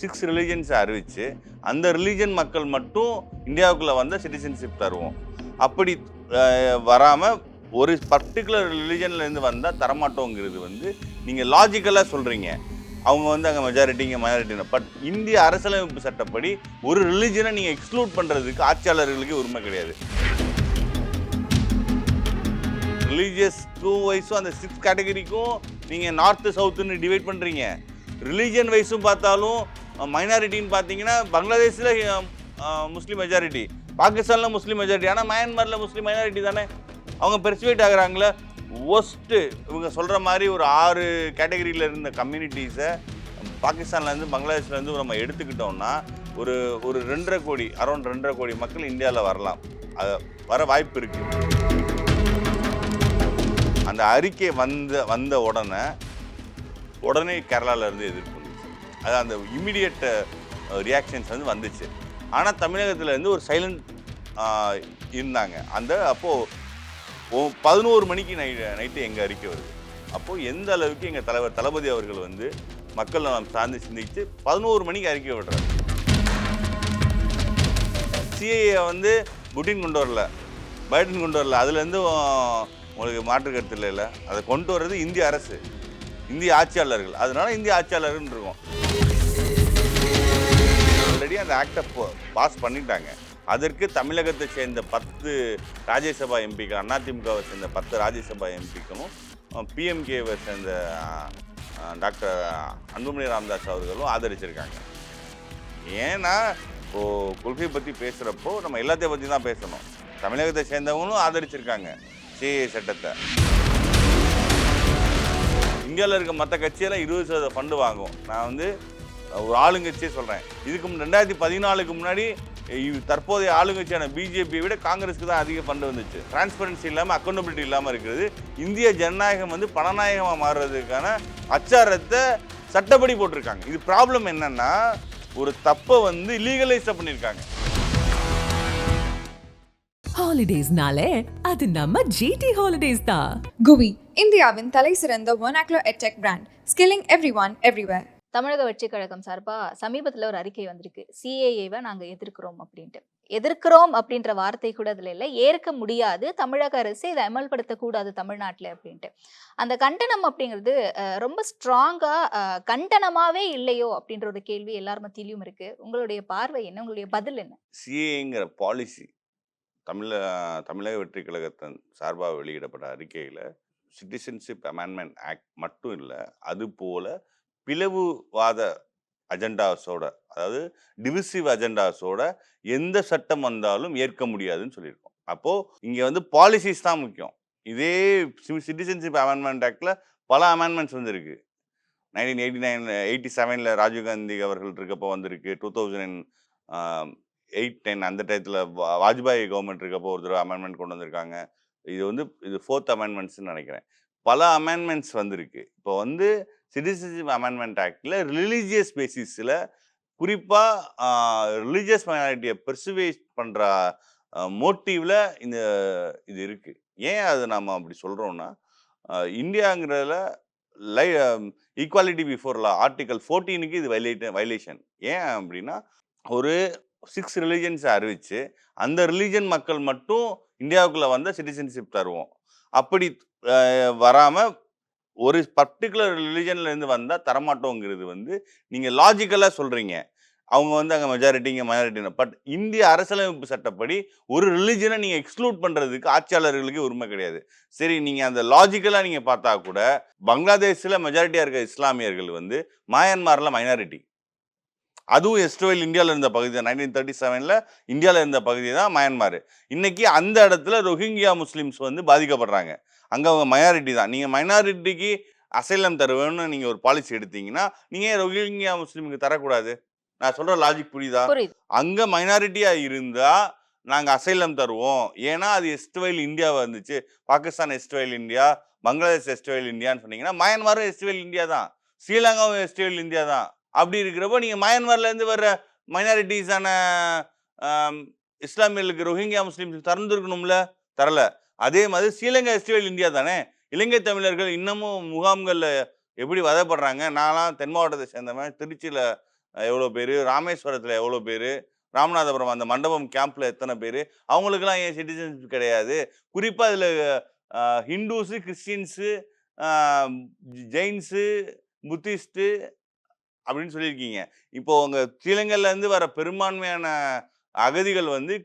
6 ரிலீஜன்ஸை அறிவித்து அந்த ரிலீஜன் மக்கள் மட்டும் இந்தியாவுக்குள்ளே வந்த சிட்டிசன்ஷிப் தருவோம். அப்படி வராமல் ஒரு பர்டிகுலர் ரிலீஜன்லேருந்து வந்தால் தரமாட்டோங்கிறது வந்து நீங்கள் லாஜிக்கலாக சொல்கிறீங்க. அவங்க வந்து அங்கே மெஜாரிட்டி, இங்கே மைனாரிட்டின்னு. பட் இந்திய அரசியலமைப்பு சட்டப்படி ஒரு ரிலீஜனை நீங்கள் எக்ஸ்க்ளூட் பண்ணுறதுக்கு ஆட்சியாளர்களுக்கு உரிமை கிடையாது. ரிலீஜியஸ்க்கும் வைஸும் அந்த 6 கேட்டகரிக்கும் நீங்கள் நார்த்து சவுத்துன்னு டிவைட் பண்ணுறீங்க. ரிலீஜன் வைஸும் பார்த்தாலும் மைனாரிட்டின்னு பார்த்தீங்கன்னா பங்களாதேஷில் முஸ்லீம் மெஜாரிட்டி, பாகிஸ்தானில் முஸ்லீம் மெஜாரிட்டி, ஆனால் மயன்மாரில் முஸ்லீம் மைனாரிட்டி தானே. அவங்க பெர்சுவேட் ஆகுறாங்களே. ஒஸ்ட்டு இவங்க சொல்கிற மாதிரி ஒரு 6 கேட்டகரியில் இருந்த கம்யூனிட்டிஸை பாகிஸ்தான்லேருந்து பங்களாதேஷ்லேருந்து நம்ம எடுத்துக்கிட்டோம்னா ஒரு 2.5 கோடி, அரௌண்ட் 2.5 கோடி மக்கள் இந்தியாவில் வரலாம். அது வர வாய்ப்பு இருக்குது. அந்த அறிக்கை வந்த உடனே கேரளாவிலேருந்து எதிர்ப்பு வந்துச்சு. அது அந்த இம்மிடியட் ரியாக்ஷன்ஸ் வந்து வந்துச்சு. ஆனால் தமிழகத்துலேருந்து ஒரு சைலண்ட் இருந்தாங்க. அப்போது 11 மணிக்கு நைட்டு எங்கள் அறிக்கை வருது. அப்போது எந்த அளவுக்கு எங்கள் தலைவர் தளபதி அவர்கள் வந்து மக்கள் நலம் சார்ந்து சிந்திச்சு 11 மணிக்கு அறிக்கை விடுறாரு. சிஏஏ வந்து புட்டின் கொண்டு வரல, பைடன் கொண்டு வரல. அதுலேருந்து உங்களுக்கு மாற்று கருத்து இல்லை. அதை கொண்டு வர்றது இந்திய அரசு, இந்திய ஆட்சியாளர்கள். அதனால இந்திய ஆட்சியாளர்கள் இருக்கும். ஆல்ரெடி அந்த ஆக்டை பாஸ் பண்ணிட்டாங்க. அதற்கு தமிழகத்தை சேர்ந்த 10 ராஜ்யசபா எம்பிக்கள், அதிமுகவை சேர்ந்த 10 ராஜ்யசபா எம்பிக்களும் பிஎம்கேவை சேர்ந்த டாக்டர் அன்புமணி ராமதாஸ் அவர்களும் ஆதரிச்சிருக்காங்க. ஏன்னா இப்போது கொள்கை பற்றி பேசுகிறப்போ நம்ம எல்லாத்தையும் பற்றி தான் பேசணும். தமிழகத்தை சேர்ந்தவங்களும் ஆதரிச்சிருக்காங்க சிஏஏ சட்டத்தை. இந்தியாவில் இருக்க மற்ற கட்சியெல்லாம் 20% ஃபண்டு வாங்கும். நான் வந்து ஒரு ஆளுங்கட்சியே சொல்கிறேன். இதுக்கு 2014க்கு முன்னாடி தற்போதைய ஆளுங்கட்சியான பிஜேபியை விட காங்கிரஸுக்கு தான் அதிக ஃபண்டு வந்துச்சு. டிரான்ஸ்பரன்சி இல்லாமல், அக்கௌண்டபிலிட்டி இல்லாமல் இருக்கிறது. இந்திய ஜனநாயகம் வந்து பணநாயகமாக மாறுறதுக்கான அச்சாரத்தை சட்டப்படி போட்டிருக்காங்க. இது ப்ராப்ளம் என்னன்னா, ஒரு தப்பை வந்து இல்லீகலைஸ் பண்ணியிருக்காங்க. ஹாலிடேஸ்னாலே அது நம்ம ஜிடி ஹாலிடேஸ் தான். குவி, இந்தியாவின் தலை சிறந்த vernacular edtech brand, skilling everyone everywhere. தமிழக வெற்றி கழகம் சார்பாக சமீபத்தில் ஒரு அறிக்கை வந்திருக்கு. சிஏஏவை நாங்கள் எதிர்க்கிறோம் அப்படின்ட்டு. எதிர்க்கிறோம் அப்படின்ற வார்த்தை கூட அதில் இல்லை. ஏற்க முடியாது, தமிழக அரசு இதை அமல்படுத்தக்கூடாது தமிழ்நாட்டில் அப்படின்ட்டு. அந்த கண்டனம் அப்படிங்கிறது ரொம்ப ஸ்ட்ராங்காக கண்டனமாகவே இல்லையோ அப்படின்ற ஒரு கேள்வி எல்லார் மத்தியிலையும் இருக்குது. உங்களுடைய பார்வை என்ன? உங்களுடைய பதில் என்ன? சிஏங்கிற பாலிசி தமிழக வெற்றி கழகத்தின் சார்பாக வெளியிடப்பட்ட அறிக்கையில் சிட்டிசன்ஷிப் அமெண்ட்மெண்ட் ஆக்ட் மட்டும் இல்லை, அதுபோல் பிளவுவாத அஜெண்டாஸோட, அதாவது டிவிசிவ் அஜெண்டாஸோட எந்த சட்டம் வந்தாலும் ஏற்க முடியாதுன்னு சொல்லியிருக்கோம். அப்போது இங்கே வந்து பாலிசிஸ் தான் முக்கியம். இதே சிட்டிசன்ஷிப் அமெண்ட்மெண்ட் ஆக்டில் பல அமெண்ட்மெண்ட்ஸ் வந்துருக்கு. 1987 ராஜீவ்காந்தி அவர்கள் இருக்கப்போ வந்திருக்கு. 2008-10 அந்த டயத்தில் வாஜ்பாய் கவர்மெண்ட் இருக்கப்போ ஒரு தடவை அமெண்ட்மெண்ட் கொண்டு வந்திருக்காங்க. இது 4th அமெண்ட்மெண்ட்ஸ்ன்னு நினைக்கிறேன். பல அமெண்ட்மெண்ட்ஸ் வந்திருக்கு. இப்போ வந்து சிட்டிசன்ஷிப் அமெண்ட்மெண்ட் ஆக்டில் ரிலீஜியஸ் பேசிஸில் குறிப்பாக ரிலீஜியஸ் மைனாரிட்டியை பெர்சுவேட் பண்ணுற மோட்டிவில் இது இருக்குது. ஏன் அதை நம்ம அப்படி சொல்கிறோன்னா, இந்தியாங்கிறதுல ஈக்குவாலிட்டி பிஃபோர் லா ஆர்டிகல் 14க்கு இது வைலேஷன். ஏன் அப்படின்னா, ஒரு 6 ரிலீஜன்ஸை அறிவித்து அந்த ரிலீஜன் மக்கள் மட்டும் இந்தியாவுக்குள்ளே வந்த சிட்டிசன்ஷிப் தருவோம். அப்படி வராமல் ஒரு பர்டிகுலர் ரிலீஜன்லேருந்து வந்தால் தரமாட்டோங்கிறது வந்து நீங்கள் லாஜிக்கலாக சொல்கிறீங்க. அவங்க வந்து அங்கே மெஜாரிட்டி, இங்கே மைனாரிட்டின்னு. பட் இந்திய அரசியலமைப்பு சட்டப்படி ஒரு ரிலீஜனை நீங்கள் எக்ஸ்க்ளூட் பண்ணுறதுக்கு ஆட்சியாளர்களுக்கு உரிமை கிடையாது. சரி, நீங்கள் அந்த லாஜிக்கலாக நீங்கள் பார்த்தா கூட பங்களாதேஷில் மெஜாரிட்டியாக இருக்க இஸ்லாமியர்கள் வந்து மயன்மாரில் மைனாரிட்டி. அதுவும் எஸ்ட்ரோயில் இந்தியாவில் இருந்த பகுதி தான். 1937 இந்தியாவில் இருந்த பகுதி தான் மயன்மார். இன்றைக்கி அந்த இடத்துல ரோஹிங்கியா முஸ்லீம்ஸ் வந்து பாதிக்கப்படுறாங்க. அங்கே அவங்க மைனாரிட்டி தான். நீங்கள் மைனாரிட்டிக்கு அசைலம் தருவேன்னு நீங்கள் ஒரு பாலிசி எடுத்தீங்கன்னா நீங்கள் ரோஹிங்கியா முஸ்லீமுக்கு தரக்கூடாது. நான் சொல்கிற லாஜிக் புரியுதா? அங்கே மைனாரிட்டியாக இருந்தால் நாங்கள் அசைலம் தருவோம். ஏன்னா அது எஸ்ட்ரோயில் இந்தியாவை இருந்துச்சு. பாகிஸ்தான் எஸ்ட்ரோயில் இந்தியா, பங்களாதேஷ் எஸ்ட்ரோயில் இந்தியான்னு சொன்னீங்கன்னா மயன்மாரும் எஸ்ட்ரோயில் இந்தியா தான், ஸ்ரீலங்காவும் எஸ்ட்ரோயில் இந்தியா தான். அப்படி இருக்கிறப்போ நீங்கள் மயன்மார்லேருந்து வர்ற மைனாரிட்டிஸான இஸ்லாமியர்களுக்கு ரோஹிங்கியா முஸ்லீம்ஸுக்கு திறந்துருக்கணும்ல, தரல. அதே மாதிரி ஸ்ரீலங்கா எஸ்டிவல் இந்தியா தானே. இலங்கை தமிழர்கள் இன்னமும் முகாம்களில் எப்படி வதைப்படுறாங்க. நான்லாம் தென் மாவட்டத்தை சேர்ந்தவன். திருச்சியில் எவ்வளோ பேர், ராமேஸ்வரத்தில் எவ்வளோ பேர், ராமநாதபுரம் அந்த மண்டபம் கேம்ப்ல எத்தனை பேர், அவங்களுக்கெல்லாம் ஏன் சிட்டிசன்ஷிப் கிடையாது? குறிப்பாக இதில் ஹிந்துஸு, கிறிஸ்டின்ஸு, ஜெயின்ஸு, புத்திஸ்ட்டு அப்படின்னு சொல்லியிருக்கீங்க. இப்போ உங்க ஸ்ரீலங்காலேருந்து வர பெரும்பான்மையான அகதிகள் வந்து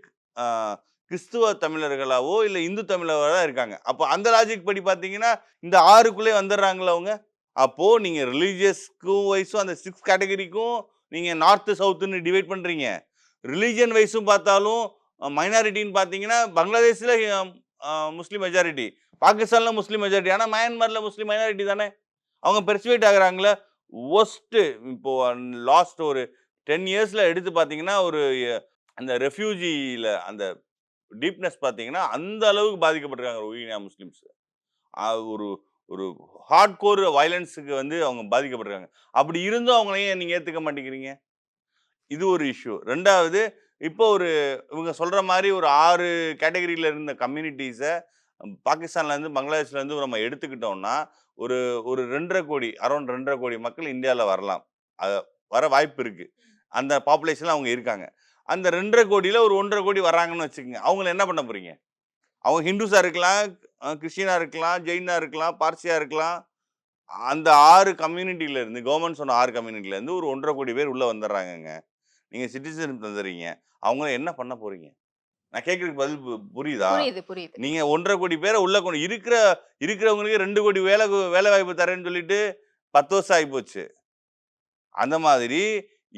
கிறிஸ்துவ தமிழர்களாவோ இல்லை இந்து தமிழராக தான் இருக்காங்க. அப்போ அந்த லாஜிக் படி பார்த்தீங்கன்னா இந்த 6க்குள்ளே வந்துடுறாங்களா அவங்க? அப்போது நீங்கள் ரிலீஜியஸ்க்கும் வைஸும் அந்த 6 கேட்டகரிக்கும் நீங்கள் நார்த்து சவுத்துன்னு டிவைட் பண்ணுறீங்க. ரிலீஜியன் வைஸும் பார்த்தாலும் மைனாரிட்டின்னு பார்த்தீங்கன்னா பங்களாதேஷில் முஸ்லீம் மெஜாரிட்டி, பாகிஸ்தானில் முஸ்லீம் மெஜாரிட்டி, ஆனால் மயன்மாரில் முஸ்லீம் மைனாரிட்டி தானே. அவங்க பெர்சுவேட் ஆகுறாங்களே. ஒஸ்ட்டு இப்போ லாஸ்ட் ஒரு 10 இயர்ஸில் எடுத்து பார்த்தீங்கன்னா ஒரு அந்த ரெஃப்யூஜியில் அந்த டீப்னஸ் பார்த்தீங்கன்னா அந்த அளவுக்கு பாதிக்கப்பட்டிருக்காங்க ரோஹிங்கியா முஸ்லீம்ஸ். ஒரு ஒரு ஹார்ட் கோர் வயலன்ஸுக்கு வந்து அவங்க பாதிக்கப்பட்டிருக்காங்க. அப்படி இருந்தும் அவங்கள ஏன் நீங்கள் ஏற்றுக்க மாட்டேங்கிறீங்க? இது ஒரு இஷ்யூ. 2வது இப்போ இவங்க சொல்கிற மாதிரி ஒரு 6 கேட்டகரியில் இருந்த கம்யூனிட்டிஸை பாகிஸ்தான்லேருந்து பங்களாதேஷ்லேருந்து நம்ம எடுத்துக்கிட்டோம்னா ஒரு ஒரு 2.5 கோடி அரௌண்ட் 2.5 கோடி மக்கள் இந்தியாவில் வரலாம். வர வாய்ப்பு இருக்குது. அந்த பாப்புலேஷனில் அவங்க இருக்காங்க. அந்த 2.5 கோடியில் ஒரு 1.5 கோடி வராங்கன்னு வச்சுக்கோங்க. அவங்கள என்ன பண்ண போகிறீங்க? அவங்க ஹிந்துஸாக இருக்கலாம், கிறிஸ்டினாக இருக்கலாம், ஜெயினாக இருக்கலாம், பார்சியாக இருக்கலாம். அந்த 6 கம்யூனிட்டியிலேருந்து கவர்மெண்ட் சொன்ன 6 கம்யூனிட்டியிலேருந்து ஒரு 1.5 கோடி பேர் உள்ளே வந்துடுறாங்கங்க. நீங்கள் சிட்டிசன் தந்துடுறீங்க. அவங்கள என்ன பண்ண போகிறீங்க? நான் கேட்குறதுக்கு பதில் புரியுதா? புரியுது. நீங்க 1.5 கோடி பேரை உள்ள கொண்டு இருக்கிறவங்களுக்கு 2 கோடி வேலை வாய்ப்பு தரேன்னு சொல்லிட்டு 10 வருஷம் ஆகிப்போச்சு. அந்த மாதிரி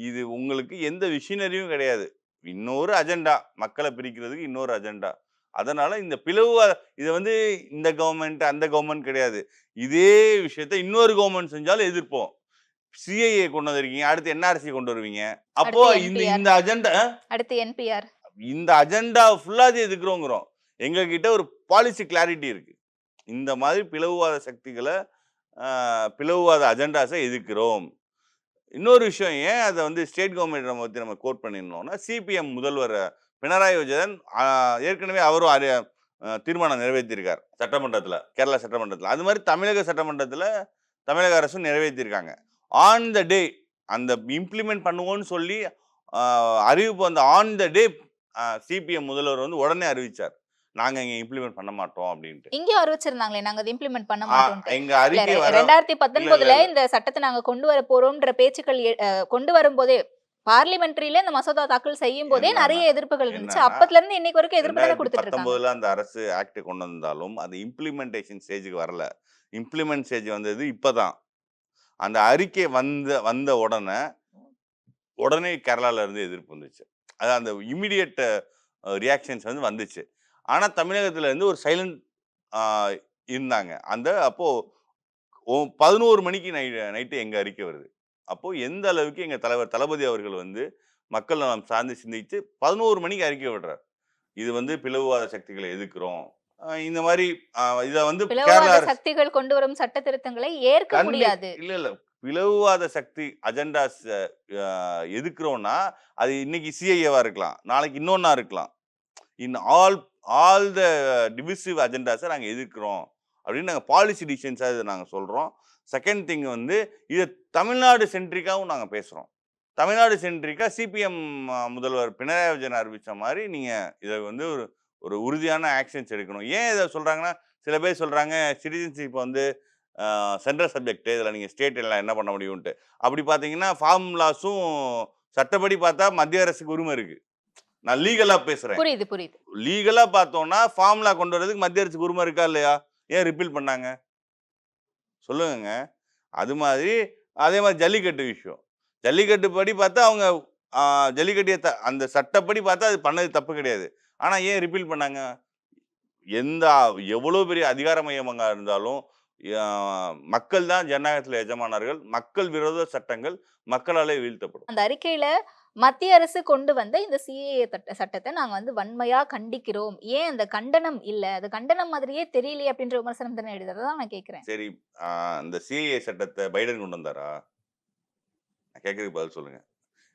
இது உங்களுக்கு எந்த விஷனரியும் கிடையாது. இன்னொரு அஜெண்டா, மக்களை பிரிக்கிறதுக்கு இன்னொரு அஜெண்டா. அதனால இந்த பிளவு இதை வந்து இந்த கவர்மெண்ட் அந்த கவர்மெண்ட் கிடையாது. இதே விஷயத்த இன்னொரு கவர்மெண்ட் செஞ்சாலும் எதிர்ப்போம். சிஐஏ கொண்டு வந்திருக்கீங்க, அடுத்து என்ஆர்சி கொண்டு வருவீங்க. அப்போ இந்த அஜெண்டா அடுத்து என்பிஆர் இந்த அஜெண்டா ஃபுல்லாக எதுக்குறோங்கிறோம். எங்ககிட்ட ஒரு பாலிசி கிளாரிட்டி இருக்கு. இந்த மாதிரி பிளவுவாத சக்திகளை பிளவுவாத அஜெண்டாஸை எதிர்க்கிறோம். இன்னொரு விஷயம், ஏன் அதை வந்து ஸ்டேட் கவர்மெண்ட் பற்றி நம்ம கோட் பண்ணியிருந்தோம்னா, சிபிஎம் முதல்வர் பினராயி விஜயன் ஏற்கனவே அவரும் தீர்மானம் நிறைவேற்றியிருக்கார் சட்டமன்றத்தில், கேரளா சட்டமன்றத்தில். அது மாதிரி தமிழக சட்டமன்றத்தில் தமிழக அரசும் நிறைவேற்றியிருக்காங்க. ஆன் த டே அந்த இம்ப்ளிமெண்ட் பண்ணுவோன்னு சொல்லி அறிவிப்பு அந்த ஆன் த டே சிபிஎம் முதல்வர் வந்து உடனே அறிவிச்சார், நாங்க இங்க இம்ப்ளிமெண்ட் பண்ண மாட்டோம் அப்படின்ட்டு. இங்கேயும் அறிவிச்சிருந்தாங்களே, நாங்க அதை இம்ப்ளிமெண்ட் பண்ண மாட்டோம். எங்க அறிக்கை 2019 இந்த சட்டத்தை நாங்க கொண்டு வர போறோம்ன்ற பேச்சுக்கள் கொண்டு வரும்போதே பார்லிமெண்ட்ரியில இந்த மசோதா தாக்கல் செய்யும் போதே நிறைய எதிர்ப்புகள் இருந்துச்சு. அப்பத்துல இருந்து இன்னைக்கு வரைக்கும் எதிர்ப்பு தானே கொடுத்துட்டு இருக்காங்க. 2019 அந்த அரசு ஆக்ட் கொண்டு வந்தாலும் அது இம்ப்ளிமெண்டேஷன் ஸ்டேஜுக்கு வரல. இம்ப்ளிமெண்ட் ஸ்டேஜ் வந்தது இப்பதான். அந்த அறிக்கை வந்த உடனே கேரளால இருந்து எதிர்ப்பு வந்துச்சு. அது அந்த இமிடியேட் ரியாக்ஷன்ஸ் வந்து வந்துச்சு. ஆனா தமிழகத்துல இருந்து ஒரு சைலண்ட் இருந்தாங்க. அப்போ 11 மணிக்கு நைட்டு எங்க அறிக்கை வருது. அப்போ எந்த அளவுக்கு எங்க தலைவர் தளபதி அவர்கள் வந்து மக்கள் நலம் சார்ந்து சிந்திச்சு 11 மணிக்கு அறிக்கை விடுறார். இது வந்து பிளவுவாத சக்திகளை எதிர்க்கிறோம். இந்த மாதிரி இதை வந்து கேரளா சக்திகள் கொண்டு வரும் சட்ட திருத்தங்களை ஏற்க முடியாது. இல்ல பிளவுவாத சக்தி அஜெண்டாஸ் எதுக்குறோம்னா அது இன்னைக்கு சிஐஏவா இருக்கலாம், நாளைக்கு இன்னொன்னா இருக்கலாம். இன் ஆல் த டிவிசிவ் அஜெண்டாஸை நாங்கள் எதிர்க்கிறோம் அப்படின்னு நாங்கள் பாலிசி டிசிஷன்ஸாக இதை நாங்கள் சொல்கிறோம். செகண்ட் திங் வந்து இதை தமிழ்நாடு சென்ட்ரிக்காகவும் நாங்கள் பேசுகிறோம். தமிழ்நாடு சென்ட்ரிக்காக சிபிஎம் முதல்வர் பினராயி விஜயன் அறிவித்த மாதிரி நீங்கள் இதை வந்து ஒரு உறுதியான ஆக்ஷன்ஸ் எடுக்கணும். ஏன் இதை சொல்கிறாங்கன்னா, சில பேர் சொல்கிறாங்க சிட்டிசன்ஷிப் வந்து சென்ட்ரல் சப்ஜெக்ட், இதில் நீங்கள் ஸ்டேட் எல்லாம் என்ன பண்ண முடியும்ன்ட்டு. அப்படி பார்த்தீங்கன்னா ஃபார்முலாஸும் சட்டப்படி பார்த்தா மத்திய அரசுக்கு உரிமை இருக்குது. நான் லீகலாக பேசுகிறேன். புரியுது. லீகலாக பார்த்தோம்னா ஃபார்முலா கொண்டு வரதுக்கு மத்திய அரசுக்கு உரிமை இருக்கா இல்லையா? ஏன் ரிப்பீல் பண்ணாங்க சொல்லுங்க. அதே மாதிரி ஜல்லிக்கட்டு விஷயம், ஜல்லிக்கட்டு படி பார்த்தா அவங்க ஜல்லிக்கட்டு அந்த சட்டப்படி பார்த்தா அது பண்ணது தப்பு கிடையாது. ஆனால் ஏன் ரிப்பீல் பண்ணாங்க? எவ்வளோ பெரிய அதிகார மையமாக இருந்தாலும் மக்கள் தான் ஜனநாயகத்தில் எஜமானர்கள். மக்கள் விரோத சட்டங்கள் மக்களாலே வீழ்த்தப்படும். அந்த அறிக்கையில மத்திய அரசு கொண்டு வந்த இந்த சிஏஏ சட்டத்தை நாங்க வந்து வன்மையா கண்டிக்கிறோம், ஏன் அந்த கண்டனம் இல்ல, அது கண்டனம் மாதிரியே தெரியலையே அப்படின்ற விமர்சனம் தானே எழுதுறதான் நான் கேட்கிறேன். சரி, இந்த சிஏஏ சட்டத்தை பைடன் கொண்டு வந்தாரா? நான் கேட்கறதுக்கு பதில் சொல்லுங்க.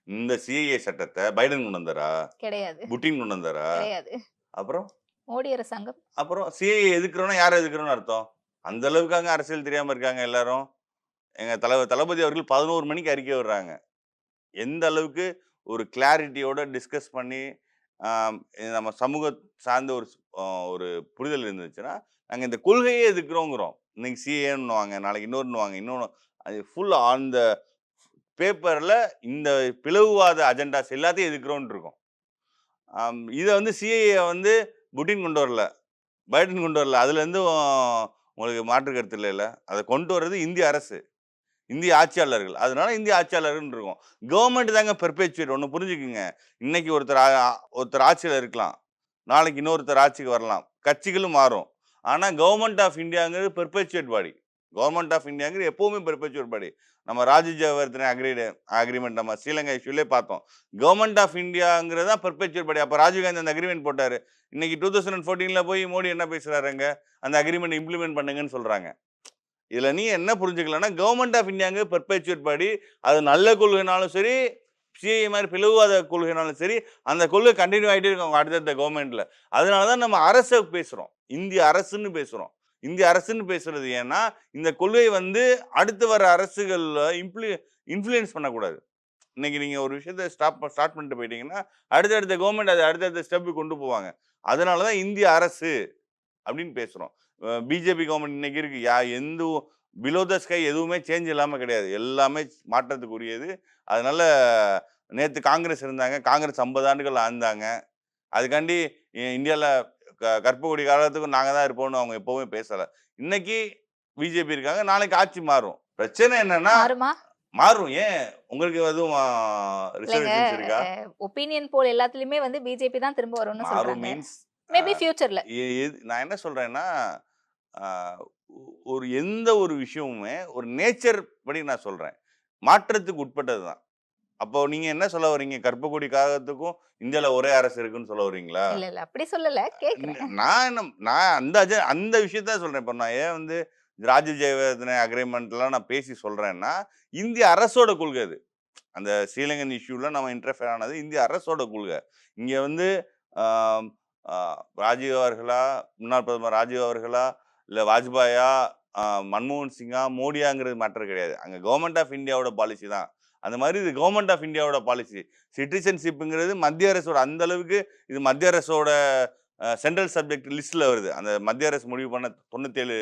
இந்த சிஏஏ சட்டத்தை பைடன் கொண்டு வந்தாரா? கிடையாது. புட்டின் கொண்டு வந்தாரா? கிடையாது. அப்புறம் மோடி அரசாங்கம். அப்புறம் சிஏஏ எதுக்குறோம்னா யாரை எதுக்குறோம்னு அர்த்தம்? அந்த அளவுக்காக அரசியல் தெரியாம இருக்காங்க எல்லாரும். எங்க தளபதி அவர்கள் 11 மணிக்கு அறிக்கை விடுறாங்க. எந்த அளவுக்கு ஒரு கிளாரிட்டியோட டிஸ்கஸ் பண்ணி நம்ம சமூக சார்ந்த ஒரு புரிதல் இருந்துச்சுன்னா, நாங்க இந்த கொள்கையே எதிர்க்கிறோங்கிறோம். இன்னைக்கு சிஏன்னுவாங்க, நாளைக்கு இன்னொன்னுவாங்க, இன்னொன்னு அது ஃபுல் ஆன் த பேப்பர்ல இந்த பிளவுவாத அஜெண்டாஸ் எல்லாத்தையும் எதிர்க்கிறோம்னு இருக்கோம். இத வந்து சிஏஏ வந்து புட்டின் கொண்டு வரல. பைடன் கொண்டு வரல. அதுலேருந்து உங்களுக்கு மாற்று கருத்து இல்லைல்ல. அத கொண்டு வர்றது இந்திய அரசு. இந்திய ஆட்சியாளர்கள். அதனால இந்திய ஆட்சியாளர்கள்ன்னு இருக்கும். கவர்ன்மெண்ட் தாங்க பெர்பேச்சுவேட். ஒண்ணு புரிஞ்சுக்கங்க. இன்னைக்கு ஒருத்தர் ஆட்சியில இருக்கலாம். நாளைக்கு இன்னொருத்தர் ஆட்சிக்கு வரலாம். கட்சிகளும் மாறும். ஆனா கவர்ன்மெண்ட் ஆஃப் இந்தியாங்கிறது பெர்பேச்சுவேட் பாடி. கவர்ன்மெண்ட் ஆஃப் இந்தியாங்கிறது எப்பவுமே பெர்பேச்சுவேட் பாடி. நம்ம ராஜ்யவர்தன அக்ரீமெண்ட் நம்ம ஸ்ரீலங்கா இஷ்யூலே பார்த்தோம். கவர்ன்மெண்ட் ஆஃப் இந்தியாங்கிறது தான் பெர்பேச்சுவேட் பாடி. அப்ப ராஜீவ்காந்தி அந்த அக்ரீமெண்ட் போட்டாரு. இன்னைக்கு 2014ல போய் மோடி என்ன பேசுறாருங்க? அந்த அக்ரீமெண்ட் இம்ப்ளிமெண்ட் பண்ணுங்கன்னு சொல்றாங்க. இதுல நீ என்ன புரிஞ்சுக்கலாம்னா, கவர்ன்மெண்ட் ஆஃப் இந்தியாங்க பெர்பேச்சுவேட் பாடி, அது நல்ல கொள்கைனாலும் சரி, சிஏஏ மாரி பிளவுவாத கொள்கைனாலும் சரி, அந்த கொள்கை கன்டின்யூ ஆயிட்டே இருக்கும் அவங்க அடுத்தடுத்த கவர்ன்மெண்ட்ல. அதனால தான் நம்ம அரச பேசுறோம். இந்திய அரசுன்னு பேசுறோம். இந்திய அரசுன்னு பேசுறது ஏன்னா, இந்த கொள்கை வந்து அடுத்து வர அரசுகள்ல இன்ஃப்ளூயன்ஸ் பண்ணக்கூடாது. இன்னைக்கு நீங்க ஒரு விஷயத்த ஸ்டார்ட் பண்ணிட்டு போயிட்டீங்கன்னா, அடுத்தடுத்த கவர்ன்மெண்ட் அத அடுத்தடுத்த ஸ்டெப்புக்கு கொண்டு போவாங்க. அதனால தான் இந்திய அரசு அப்படின்னு பேசுறோம். பிஜேபி கவர்மெண்ட் இன்னைக்கு இருக்கு. எந்த பிலோ த ஸ்கை எதுவுமே சேஞ்ச் இல்லாம கிடையாது. எல்லாமே மாற்றத்துக்குரியது. அதனால நேத்து காங்கிரஸ் இருந்தாங்க. காங்கிரஸ் 50 ஆண்டுகள் ஆண்டாங்க. அதுக்காண்டி இந்தியால கற்பு கொடி காலத்துக்கும் நாங்க தான் இருப்போம்னு அவங்க எப்பவுமே பேசல. இன்னைக்கு பிஜேபி இருக்காங்க. நாளைக்கு ஆட்சி மாறும். பிரச்சனை என்னன்னா மாறுமா? மாறும். ஏன் உங்களுக்கு எதுவும் இல்லங்க, ரிசர்வேஷன்ஸ் இருக்கா? ஒப்பீனியன் போல் எல்லாத்துலயுமே வந்து பிஜேபி தான் திரும்ப வரும்னு மாறும் சொல்றாங்க. மீன்ஸ் மேபி ஃபியூச்சர்ல. நான் என்ன சொல்றேன்னா, அ ஒரு எந்த ஒரு விஷயமுமே ஒரு நேச்சர் படி நான் சொல்றேன். மாற்றத்துக்கு உட்பட்டது தான். அப்போ நீங்க என்ன சொல்ல வர்றீங்க? கற்புக்குடி காகத்துக்கும் இந்தியால ஒரே அரசு இருக்குன்னு சொல்ல வர்றீங்களா? இல்ல, இல்ல. அப்படி சொல்லல. கேட்கிறேன். நான் அந்த விஷயத்த தான் சொல்றேன். இப்ப நான் ஏன் வந்து ராஜஜெயவர்தன அக்ரீமெண்ட்லாம் நான் பேசி சொல்றேன்னா, இந்திய அரசோட கொள்கை அது. அந்த ஸ்ரீலங்கன் இஷ்யூல நம்ம இன்டர்ஃபியர் ஆனது இந்திய அரசோட கொள்கை. இங்க வந்து ஆம், ஆ, ராஜீவ் அவர்களா, முன்னாள் பிரதமர் ராஜீவ் அவர்களா, இல்ல வாஜ்பாயா, மன்மோகன் சிங்கா, மோடியாங்கிறது மேட்டர் கிடையாது. அங்க கவர்ன்மெண்ட் ஆஃப் இந்தியாவோட பாலிசி தான். அந்த மாதிரி இது கவர்ன்மெண்ட் ஆஃப் இந்தியாவோட பாலிசி. சிட்டிசன்ஷிப்ங்கிறது மத்திய அரசோட அந்த அளவுக்கு இது மத்திய அரசோட சென்ட்ரல் சப்ஜெக்ட் லிஸ்ட்ல வருது. அந்த மத்திய அரசு முடிவு பண்ண 97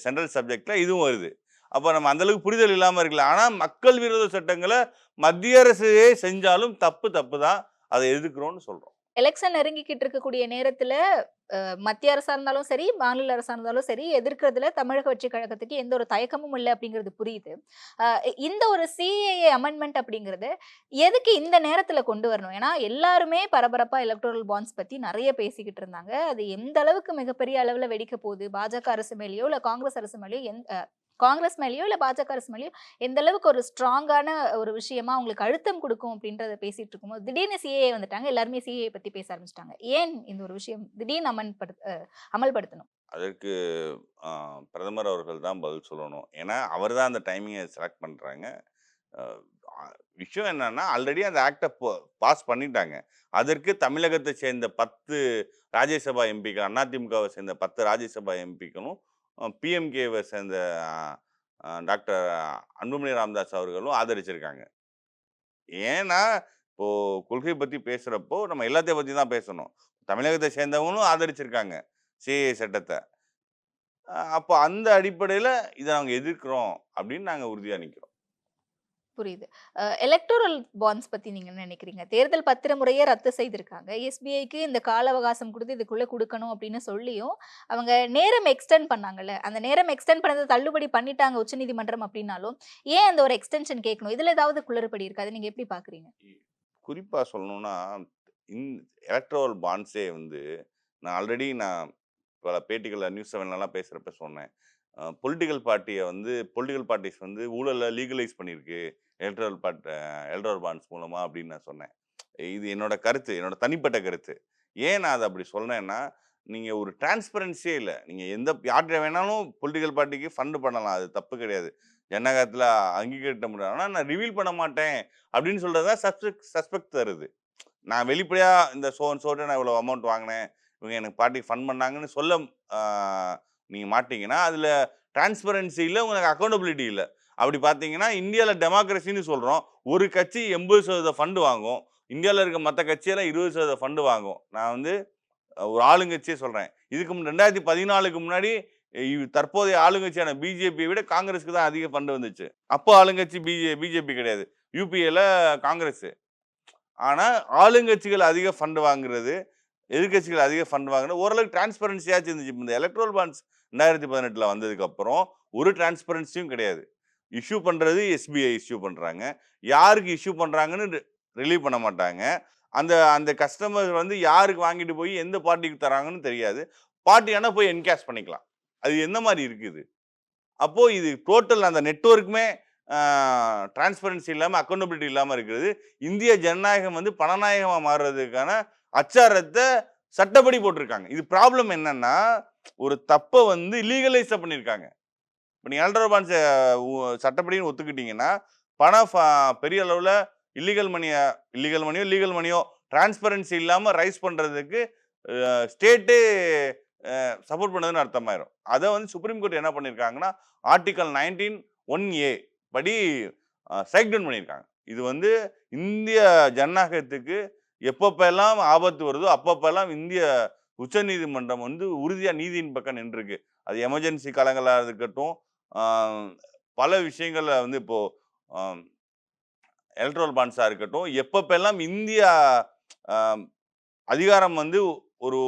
சென்ட்ரல் சப்ஜெக்ட்ல இதுவும் வருது. அப்ப நம்ம அந்த அளவுக்கு புரிதல் இல்லாம இருக்கலாம். ஆனா மக்கள் விரோத சட்டங்கள மத்திய அரசே செஞ்சாலும் தப்பு தான். அதை எதிர்க்கிறோம்னு சொல்றோம். எலக்ஷன் நெருங்கிக்கிட்டு இருக்கக்கூடிய நேரத்துல மத்திய அரசா இருந்தாலும் சரி, மாநில அரசா இருந்தாலும் சரி, எதிர்க்கிறதுல தமிழக வெற்றிக் கழகத்துக்கு எந்த ஒரு தயக்கமும் இல்ல அப்படிங்கிறது புரியுது. அ இந்த ஒரு சிஏஏ அமெண்ட்மென்ட் அப்படிங்கிறது எதுக்கு இந்த நேரத்துல கொண்டு வரணும்? ஏன்னா, எல்லாருமே பரபரப்பா எலக்டோரல் பாண்ட்ஸ் பத்தி நெறைய பேசிக்கிட்டு இருந்தாங்க. அது எந்த அளவுக்கு மிகப்பெரிய அளவுல வெடிக்க போகுது? பாஜக அரசு மேலயோ, இல்ல காங்கிரஸ் அரசு மேலயோ காங்கிரஸ் மேலயோ, இல்ல பாஜக அரசு மேலயோ எந்த அளவுக்கு ஒரு ஸ்ட்ராங்கான ஒரு விஷயமா உங்களுக்கு அழுத்தம் குடுக்கும் அப்படின்றத பேசிட்டு இருக்கும்போது, திடீர்னு சிஏஏ வந்துட்டாங்க. எல்லாருமே சிஏஏ பத்தி பேச ஆரம்பிச்சுட்டாங்க. ஏன் இந்த ஒரு விஷயம் திடீர்னு அமல்படுத்தணும்? அதற்கு அ பிரதமர் அவர்கள் தான் பதில் சொல்லணும். ஏன்னா, அவர் தான் அந்த டைமிங்க செலக்ட் பண்றாங்க. அ அ விஷயம் என்னன்னா, ஆல்ரெடி அந்த ஆக்ட்ட பாஸ் பண்ணிட்டாங்க. அதற்கு தமிழகத்தை சேர்ந்த 10 ராஜ்யசபா எம்பிக்கள், அதிமுகவை சேர்ந்த 10 ராஜ்யசபா எம்பிக்களும், பிஎம்கேவை சேர்ந்த டாக்டர் அன்புமணி ராமதாஸ் அவர்களும் ஆதரிச்சிருக்காங்க. ஏன்னா, இப்போ கொள்கை பத்தி பேசுறப்போ, நம்ம எல்லாத்தையும் பத்தி தான் பேசணும். தமிழகத்தை சேர்ந்தவங்களும் ஆதரிச்சிருக்காங்க. சிஏஏ சட்டத்த. அப்போ அந்த அடிப்படையில இத நாங்க எதிர்க்கிறோம் அப்படின்னு நாங்க உறுதியா நிக்கிறோம். புரியுது. எலக்டோரல் பாண்ட்ஸ் பத்தி நீங்க என்ன நினைக்கிறீங்க? தேர்தல் பத்திர முறையே ரத்து செய்திருக்காங்க. எஸ்பிஐக்கு இந்த கால அவகாசம் குடுத்து இதுக்குள்ள குடுக்கணும் அப்படின்னு சொல்லியும், அவங்க நேரம் எக்ஸ்டெண்ட் பண்ணாங்கல்ல. அந்த நேரம் எக்ஸ்டெண்ட் பண்ணத தள்ளுபடி பண்ணிட்டாங்க உச்சநீதிமன்றம் அப்படின்னாலும், ஏன் அந்த ஒரு எக்ஸ்டென்ஷன் கேட்கணும்? இதுல ஏதாவது குளறுபடி இருக்கா? அத நீங்க எப்படி பார்க்குறீங்க? குறிப்பா சொல்லணும்னா, இன் எலக்ட்ரல் பாண்ட்ஸே வந்து நான் பல பேட்டிகள்ல நியூஸ் 7லலாம் பேசுறப்ப சொன்னேன். பொலிட்டிக்கல் பார்ட்டிஸ் வந்து ஊழல லீகலைஸ் பண்ணியிருக்கு. எலக்ட்ரல் பாண்ட்ஸ் மூலமா அப்படின்னு நான் சொன்னேன். இது என்னோட கருத்து. என்னோட தனிப்பட்ட கருத்து. ஏன் நான் அத அப்படி சொன்னேன்னா, நீங்க ஒரு டிரான்ஸ்பரன்சியே இல்ல. நீங்க யார்ட்ட வேணாலும் பொலிட்டிக்கல் பார்ட்டிக்கு ஃபண்ட் பண்ணலாம். அது தப்பு கிடையாது. ஜனநாயகத்துல அங்கீகரிக்க முடியும். ஆனா நான் ரிவீல் பண்ண மாட்டேன் அப்படின்னு சொல்றது தான் சஸ்பெக்ட் தருது. நான் வெளிப்படையா இந்த சோ அண்ட் சோட்ட நான் இவ்வளோ அமௌண்ட் வாங்கினேன். இவங்க எனக்கு பார்ட்டிக்கு ஃபண்ட் பண்ணாங்கன்னு சொல்ல ஆ நீங்க மாட்டீங்கன்னா, அதுல டிரான்ஸ்பரன்சி இல்ல, உங்களுக்கு அக்கவுண்டபிலிட்டி இல்ல. அப்படி பார்த்தீங்கன்னா இந்தியாவில் டெமோக்ரஸின்னு சொல்கிறோம். ஒரு கட்சி 80% ஃபண்டு வாங்கும். இந்தியாவில் இருக்க மற்ற கட்சியெல்லாம் 20% ஃபண்டு வாங்கும். நான் வந்து ஒரு ஆளுங்கட்சியே சொல்கிறேன். இதுக்கு 2014க்கு முன்னாடி தற்போதைய ஆளுங்கட்சியான பிஜேபியை விட காங்கிரஸுக்கு தான் அதிக ஃபண்டு வந்துச்சு. அப்போ ஆளுங்கட்சி பிஜேபி கிடையாது. யூபிஏல காங்கிரஸ். ஆனா ஆளுங்கட்சிகள் அதிக ஃபண்ட் வாங்குறது, எதிர்க்கட்சிகள் அதிக ஃபண்ட் வாங்குறது ஓரளவுக்கு டிரான்ஸ்பரன்சியாச்சும் இருந்துச்சு. இந்த எலக்ட்ரல் பாண்ட்ஸ் 2018ல வந்ததுக்கு அப்புறம் ஒரு டிரான்ஸ்பரன்சியும் கிடையாது. இஷ்யூ பண்றது எஸ்பிஐ இஷ்யூ பண்றாங்க. யாருக்கு இஷ்யூ பண்றாங்கன்னு ரிலீவ் பண்ண மாட்டாங்க. அந்த அந்த கஸ்டமர் வந்து யாருக்கு வாங்கிட்டு போய் எந்த பார்ட்டிக்கு தராங்கன்னு தெரியாது. பார்ட்டி ஆனா போய் என்கேஷ் பண்ணிக்கலாம். அது என்ன மாரி இருக்குது? அப்போ இது டோட்டல் அந்த நெட்வொர்க்குமே டிரான்ஸ்பரன்சி இல்லாம, அக்கவுண்டபிலிட்டி இல்லாம இருக்கிறது. இந்திய ஜனநாயகம் வந்து பணநாயகமா மாறுறதுக்கான அச்சாரத்த சட்டப்படி போட்டிருக்காங்க. இது ப்ராப்ளம் என்னன்னா, ஒரு தப்ப வந்து லீகலைஸா பண்ணியிருக்காங்க. இப்ப நீங்க எலக்ட்ரல் பாண்ட்ஸ் சட்டப்படின்னு ஒத்துக்கிட்டீங்கன்னா, பணம் பெரிய அளவுல லீகல் மணியோ டிரான்ஸ்பரன்சி இல்லாம ரைஸ் பண்றதுக்கு ஸ்டேட்டே சப்போர்ட் பண்ணதுன்னு அர்த்தமாயிரும். அத வந்து சுப்ரீம் கோர்ட் என்ன பண்ணியிருக்காங்கன்னா, ஆர்டிகல் 19 1A படி ஸ்ட்ரைக் டவுன் பண்ணியிருக்காங்க. இது வந்து இந்திய ஜனநாயகத்துக்கு எப்பப்பெல்லாம் ஆபத்து வருதோ, அப்பப்பெல்லாம் இந்திய உச்சநீதிமன்றம் வந்து உறுதியா நீதியின் பக்கம் நின்றுருக்கு. அது எமர்ஜென்சி காலங்களா இருக்கட்டும், ஆ பல விஷயங்கள்ல வந்து இப்போ அ எலக்ட்ரல் பாண்ட்ஸா இருக்கட்டும், எப்பப்பெல்லாம் இந்தியா அ அதிகாரம் வந்து ஒரு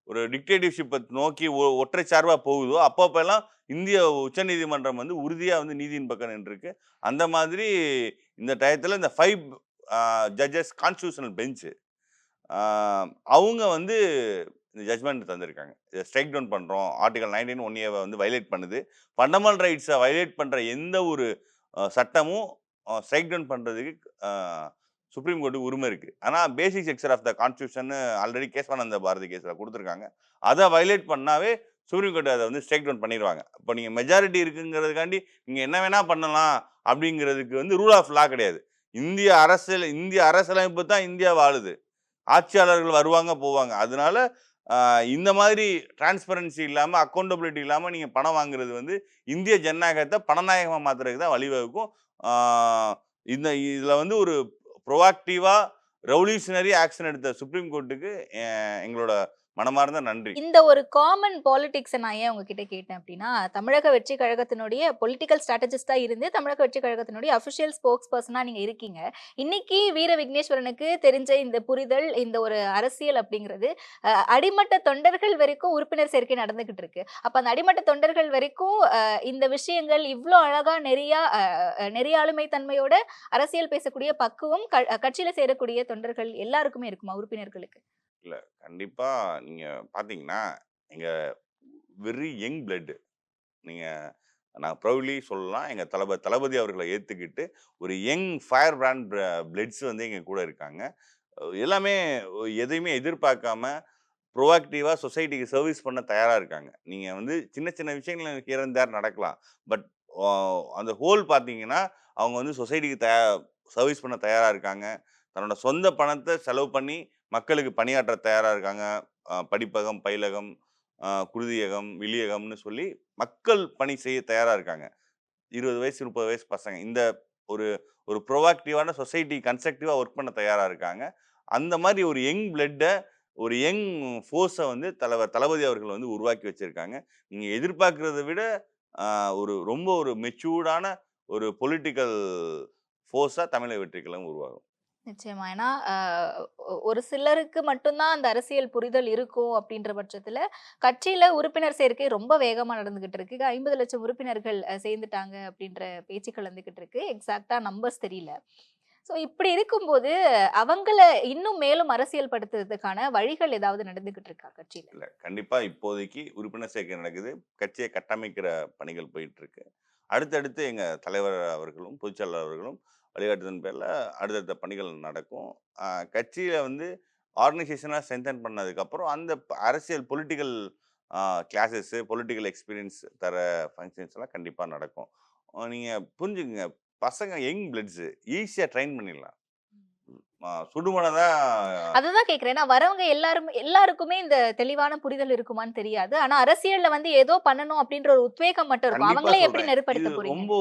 ஒரு டிக்டேட்டர்ஷிப்ப நோக்கி ஒற்றை சார்பா போகுதோ, அப்பப்பெல்லாம் இந்திய உச்சநீதிமன்றம் வந்து உறுதியா வந்து நீதியின் பக்கம் நின்றுருக்கு. அந்த மாதிரி இந்த டயத்துல இந்த 5 ஜட்ஜஸ் கான்ஸ்டிடியூஷனல் பெஞ்ச் ஆ அவங்க வந்து இந்த ஜட்ஜ்மெண்ட் தந்திருக்காங்க. இத ஸ்ட்ரைக் டவுன் பண்றோம். ஆர்டிகல் 19 1ஏவ வந்து வயலேட் பண்ணுது. ஃபண்டமெண்டல் ரைட்ஸ வயலேட் பண்ற எந்த ஒரு சட்டமும் ஸ்ட்ரைக் டவுன் பண்றதுக்கு அ சுப்ரீம் கோர்ட்டுக்கு உரிமை இருக்கு. ஆனா பேசிக் செக்ஷன் ஆஃப் த கான்ஸ்டிடியூஷன்னு ஆல்ரெடி கேசவானந்த பாரதி கேஸ்ல குடுத்துருக்காங்க. அத வயலேட் பண்ணாவே சுப்ரீம் கோர்ட் அத வந்து ஸ்ட்ரைக் டவுன் பண்ணிருவாங்க. அப்ப நீங்க மெஜாரிட்டி இருக்குங்கிறதுக்காண்டி நீங்க என்ன வேணா பண்ணலாம் அப்படிங்கிறதுக்கு வந்து ரூல் ஆஃப் லா கிடையாது. இந்திய அரசியலமைப்பு தான் இந்தியா வாழுது. ஆட்சியாளர்கள் வருவாங்க, போவாங்க. அதனால இந்த மாதிரி டிரான்ஸ்பரன்சி இல்லாம, அக்கவுண்டபிலிட்டி இல்லாம நீங்க பணம் வாங்குறது வந்து இந்திய ஜனநாயகத்த பணநாயகமா மாத்துறதுக்கு தான் வழிவகுக்கும். ஆ இதுல வந்து ஒரு புரோஆக்டிவா ரெவல்யூஷனரி ஆக்ஷன் எடுத்த சுப்ரீம் கோர்ட்டுக்கு எங்களோட மனமார்ந்த நன்றி. இந்த ஒரு காமன் பாலிடிக்ஸ நான் ஏன் உங்ககிட்ட கேட்டேன் அப்டின்னா, தமிழக வெற்றி கழகத்தினுடைய பொலிட்டிக்கல் ஸ்ட்ராட்டஜிஸ்ட்டா இருந்து, தமிழக வெற்றி கழகத்தினுடைய அஃபிஷியல் ஸ்போக்ஸ் பெர்சனா நீங்க இருக்கீங்க. இன்னைக்கு வீர விக்னேஸ்வரனுக்கு தெரிஞ்ச இந்த புரிதல், இந்த ஒரு அரசியல் அப்டிங்கிறது, அடிமட்ட தொண்டர்கள் வரைக்கும் உறுப்பினர் சேர்க்கை நடந்துகிட்டு இருக்கு. அப்ப அந்த அடிமட்ட தொண்டர்கள் வரைக்கும் இந்த விஷயங்கள் இவ்ளோ அழகா நெறியாளுமை தன்மையோட அரசியல் பேசக்கூடிய பக்குவம் கட்சியில சேரக்கூடிய தொண்டர்கள் எல்லாருக்குமே இருக்குமா? உறுப்பினர்களுக்கு? இல்ல கண்டிப்பா நீங்க பார்த்தீங்கன்னா, எங்க வெரி யங் பிளட். நீங்க நான் ப்ரவுட்லி சொல்லலாம். எங்க தளபதி அவர்கள ஏத்துக்கிட்டு, ஒரு யங் ஃபயர் பிராண்ட் பிளட்ஸ் வந்து எங்க கூட இருக்காங்க. எல்லாமே எதையுமே எதிர்பார்க்காம, புரோஆக்டிவா சொசைட்டிக்கு சர்வீஸ் பண்ண தயாரா இருக்காங்க. நீங்க வந்து சின்ன சின்ன விஷயங்கள் ஹியர் அண்ட் தேர் நடக்கலாம். பட் அ அந்த ஹோல் பார்த்தீங்கன்னா, அவங்க வந்து சொசைட்டிக்கு சர்வீஸ் பண்ண தயாரா இருக்காங்க. தன்னோட சொந்த பணத்த செலவு பண்ணி மக்களுக்கு பணியாற்ற தயாரா இருக்காங்க. படிப்பகம், பயிலகம், குருதியகம், விலியகம்னு சொல்லி மக்கள் பணி செய்ய தயாரா இருக்காங்க. 20 வயசு, 30 வயசு பசங்க. இந்த ஒரு ஒரு புரோஆக்டிவான சொசைட்டி கன்ஸ்ட்ரக்டிவா ஒர்க் பண்ண தயாரா இருக்காங்க. அந்த மாரி ஒரு யங் பிளட்ட, ஒரு யங் ஃபோர்ஸ வந்து தளபதி அவர்கள் வந்து உருவாக்கி வச்சிருக்காங்க. நீங்க எதிர்பார்க்கிறத விட அ ரொம்ப ஒரு மெச்சூர்டான ஒரு பொலிட்டிக்கல் ஃபோர்ஸா தமிழக வெற்றி கழகம் உருவாகும். நிச்சயமா. ஏன்னா, ஒரு சிலருக்கு மட்டும் தான் அந்த அரசியல் புரிதல் இருக்கும் அப்படின்ற பட்சத்துல, கட்சியில உறுப்பினர் சேர்க்கை ரொம்ப வேகமா நடந்துகிட்டு இருக்கு. 50,00,000 உறுப்பினர்கள் சேர்ந்துட்டாங்க அப்படின்ற பேச்சுக்கள் வந்துகிட்டு இருக்கு. எக்ஸாக்ட்டா நம்பர்ஸ் தெரியல. ஸோ இப்படி இருக்கும்போது, அவங்கள இன்னும் மேலும் அரசியல் படுத்துறதுக்கான வழிகள் ஏதாவது நடந்துகிட்டு இருக்கா கட்சியில? இல்ல. கண்டிப்பா இப்போதைக்கு உறுப்பினர் சேர்க்கை நடக்குது. கட்சிய கட்டமைக்கிற பணிகள் போயிட்டுருக்கு. அடுத்தடுத்து எங்க தலைவர் அவர்களும், பொதுச்செயலாளர் அவர்களும் வழிகாட்டுதலின் பேர்ல அடுத்தடுத்த பணிகள் நடக்கும். அ கட்சியில வந்து ஆர்கனைசேஷனா ஸ்ட்ரெங்தன் பண்ணதுக்கப்புறம், அந்த அரசியல் பொலிட்டிக்கல் கிளாஸஸ், பொலிட்டிக்கல் எக்ஸ்பீரியன்ஸ் தர ஃபங்ஷன்ஸ்லாம் கண்டிப்பா நடக்கும். நீங்க புரிஞ்சுக்கங்க. பசங்க யங் பிளட்ஸ் ஈஸியா ட்ரெயின் பண்ணிடலாம். சுடுமனை தான். அதுதான் கேக்குறேன். ஏன்னா வரவங்க எல்லாருக்குமே இந்த தெளிவான புரிதல் இருக்குமான்னு தெரியாது. ஆனா அரசியல்ல வந்து ஏதோ பண்ணணும் அப்படின்ற ஒரு உத்வேகம் மட்டும் இருக்கும். கண்டிப்பா அவங்கள எப்படி சொல்றேன். நெருப்படுத்த இது போறீங்க? ரொம்ப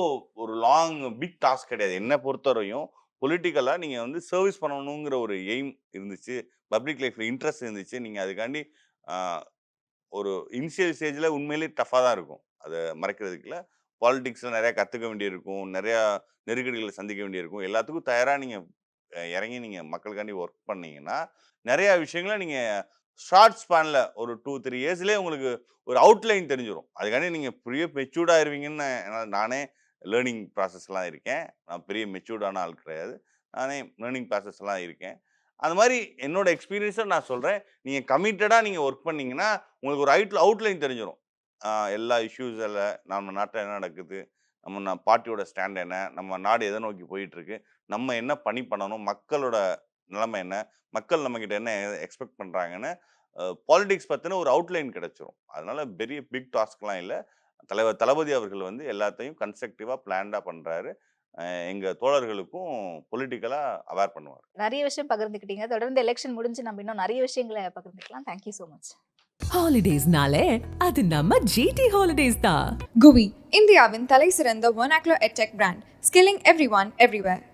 ஒரு லாங் பிக் டாஸ்க் கிடையாது. என்ன பொறுத்தவரையும் பொலிட்டிக்கலா நீங்க வந்து சர்வீஸ் பண்ணணுங்கிற ஒரு எய்ம் இருந்துச்சு. பப்ளிக் லைஃப்ல இன்ட்ரெஸ்ட் இருந்துச்சு. நீங்க அதுக்காண்டி ஆ ஒரு இனிஷியல் ஸ்டேஜ்ல உண்மையிலேயே டஃப்பா தான் இருக்கும். அத மறைக்கிறதுக்கு இல்ல. பாலிடிக்ஸ்ல நெறைய கத்துக்க வேண்டியிருக்கும். நெறையா நெருக்கடிகள சந்திக்க வேண்டியிருக்கும். எல்லாத்துக்கும் தயாரா நீங்க இறங்கி நீங்க மக்களுக்காண்டி ஒர்க் பண்ணீங்கன்னா, நெறைய விஷயங்கள நீங்க ஷார்ட் ஸ்பான்ல ஒரு 2, 3 இயர்ஸ்லயே உங்களுக்கு ஒரு அவுட்லைன் தெரிஞ்சிரும். அதுக்காண்டி நீங்க பெரிய மெச்சூர்ட் ஆயிருவீங்கன்னு நானே லேர்னிங் ப்ராசஸ்லாம் இருக்கேன். நான் பெரிய மெச்சூர்டான ஆள் கிடையாது. நானே லேர்னிங் ப்ராசஸ்லாம் இருக்கேன். அது மாரி என்னோட எக்ஸ்பீரியன்ஸ நான் சொல்றேன். நீங்க கமிட்டடா நீங்க ஒர்க் பண்ணீங்கன்னா, உங்களுக்கு ஒரு அவுட்லைன் தெரிஞ்சிரும். எல்லா இஷ்யூஸ்ல நம்ம நாட்டுல என்ன நடக்குது? நம்ம பார்ட்டியோட ஸ்டாண்ட் என்ன? நம்ம நாடு எத நோக்கி போயிட்டுருக்கு? நம்ம என்ன பணி பண்ணணும்? மக்களோட நிலைமை என்ன? மக்கள் நம்மகிட்ட என்ன எக்ஸ்பெக்ட் பண்றாங்கன்னு, பாலிடிக்ஸ் பத்தின ஒரு அவுட்லைன் கிடைச்சிரும். அதனால பெரிய பிக் டாஸ்க்லாம் இல்ல. தலைவர் தளபதி அவர்கள் வந்து எல்லாத்தையும் கன்ஸ்ட்ரக்டிவா பிளான்டா பண்றாரு. அ எங்க தோழர்களுக்கும் பொலிட்டிக்கலா அவேர் பண்ணுவாரு. நெறைய விஷயம் பகிர்ந்துக்கிட்டீங்க. தொடர்ந்து எலக்ஷன் முடிஞ்சு நம்ம இன்னும் நெறைய விஷயங்கள பகிர்ந்துக்கலாம். Thank you so much. ஹாலிடேஸ்னாலே அது நம்ம ஜிடி ஹாலிடேஸ் தான். GUI, இந்தியாவின் தலைசிறந்த vernacular edtech brand, skilling everyone everywhere.